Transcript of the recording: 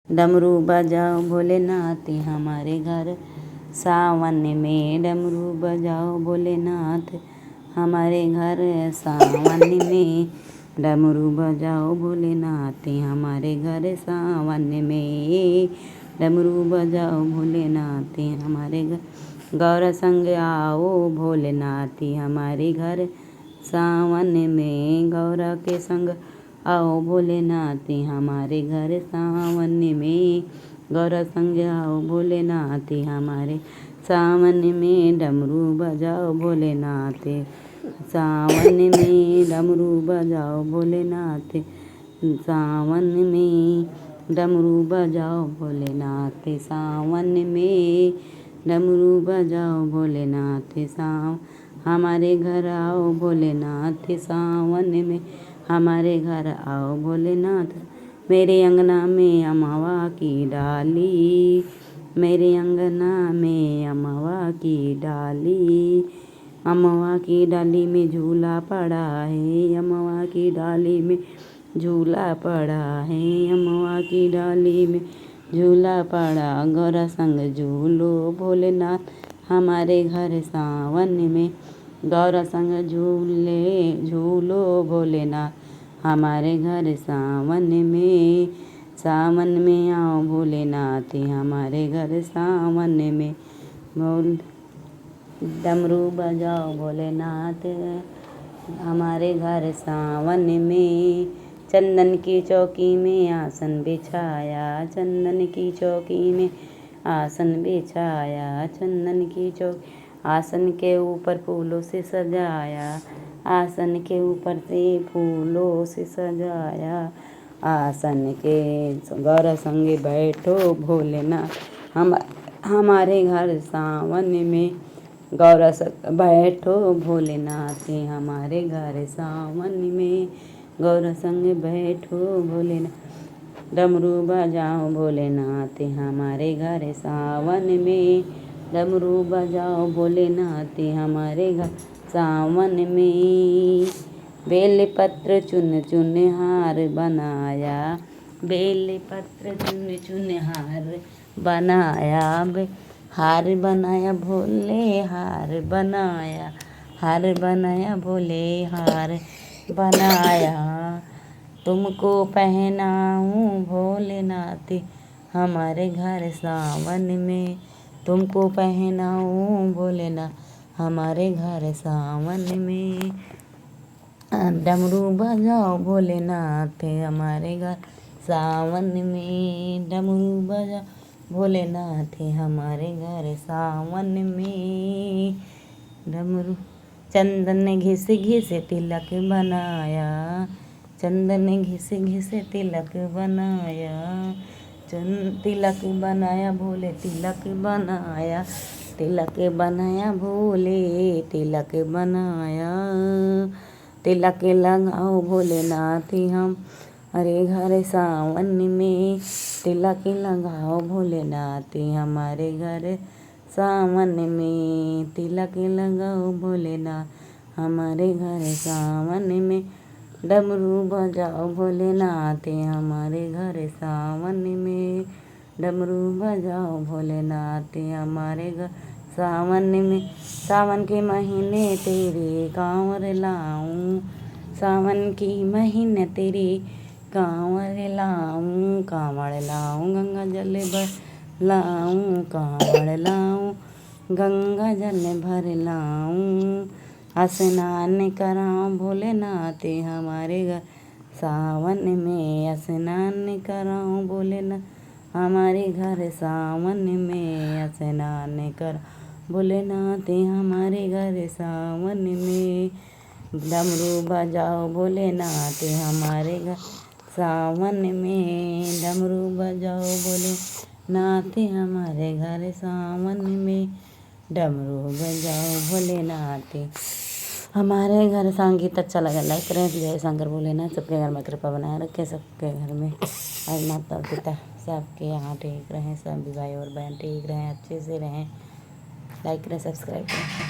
डमरू बजाओ भोलेनाथ हमारे घर सावन में। डमरू बजाओ भोलेनाथ हमारे घर सावन में। डमरू बजाओ भोलेनाथ हमारे घर सावन में। डमरू बजाओ भोलेनाथ हमारे घर। गौर संग आओ भोलेनाथ हमारे घर सावन में। गौर के संग आओ भोलेनाथ हमारे घर सावन में। गौर संग आओ भोलेनाथ हमारे सावन में। डमरू बजाओ भोलेनाथ सावन में। डमरू बजाओ भोलेनाथ सावन में। डमरू बजाओ भोलेनाथ सावन में। डमरू बजाओ भोलेनाथ हमारे घर आओ भोलेनाथ सावन में। हमारे घर आओ भोलेनाथ। मेरे अंगना में अमवा की डाली। मेरे अंगना में अमवा की डाली। अमवा की डाली में झूला पड़ा है। अमवा की डाली में झूला पड़ा है। अमवा की डाली में झूला पड़ा। गौर संग झूलो भोलेनाथ हमारे घर सावन में। गौर संग झूलो भोलेनाथ हमारे घर सावन में। सावन में आओ भोलेनाथ हमारे घर सावन में। डमरू बजाओ भोलेनाथ हमारे घर सावन में। चंदन की चौकी में आसन बिछाया। चंदन की चौकी में आसन बिछाया। चंदन की चौकी आसन के ऊपर फूलों से सजाया। आसन के ऊपर से फूलों से सजाया। आसन के गौर संग बैठो भोलेनाथ हमारे घर सावन में। गौर संग बैठो भोलेनाथ हमारे घर सावन में। गौर संग बैठो भोलेनाथ। डमरू बजाओ भोलेनाथ हमारे घर सावन में। डमरू बजाओ भोलेनाथ हमारे घर सावन में। बेल पत्र चुन चुन हार बनाया। बेल पत्र चुन चुन हार बनाया। हार बनाया भोले हार बनाया। हार बनाया भोले हार बनाया। तुमको पहनाऊं भोलेनाथ हमारे घर सावन में। तुमको पहनाऊं भोलेनाथ हमारे घर सावन में। डमरू बजाओ भोलेनाथ हमारे घर सावन में। डमरू बजाओ भोलेनाथ हमारे घर सावन में। डमरू चंदन घिस घिस तिलक बनाया। चंदन घिस घिस तिलक बनाया। तिलक बनाया भोले तिलक बनाया। तिलक बनाया भोले तिलक बनाया। तिलक लगाओ भोलेनाथ हम अरे घर सावन में। तिलक लगाओ भोलेनाथ हमारे घर सावन में। तिलक लगाओ भोलेनाथ हमारे घर सावन में। डमरू बजाओ भोलेनाथ हमारे घर सावन में। डमरू बजाओ भोलेनाथ हमारे घर सावन में। सावन के महीने तेरे कांवर लाऊं। सावन की महीने तेरी कांवर लाऊं। कांवड़ लाऊं गंगा जल भर लाऊं। कांवड़ लाऊं गंगा जल भर लाऊं। स्नान कराऊं भोलेनाथ हमारे घर सावन में। स्नान कराऊं भोलेनाथ हमारे घर सावन में। स्नान कर भोलेनाथ हमारे घर सावन में। डमरू बजाओ भोलेनाथ हमारे घर सावन में। डमरू बजाओ भोलेनाथ हमारे घर सावन में। डमरू बजाओ भोलेनाथ हमारे घर। संगीत अच्छा लगा लाइक करें। जय शंकर भोलेनाथ सबके घर में कृपा बनाए रखे। सबके घर में आज माता पिता सबके यहाँ ठीक रहें। सब भाई और बहन ठीक रहें अच्छे से रहें। लाइक करें सब्सक्राइब करें।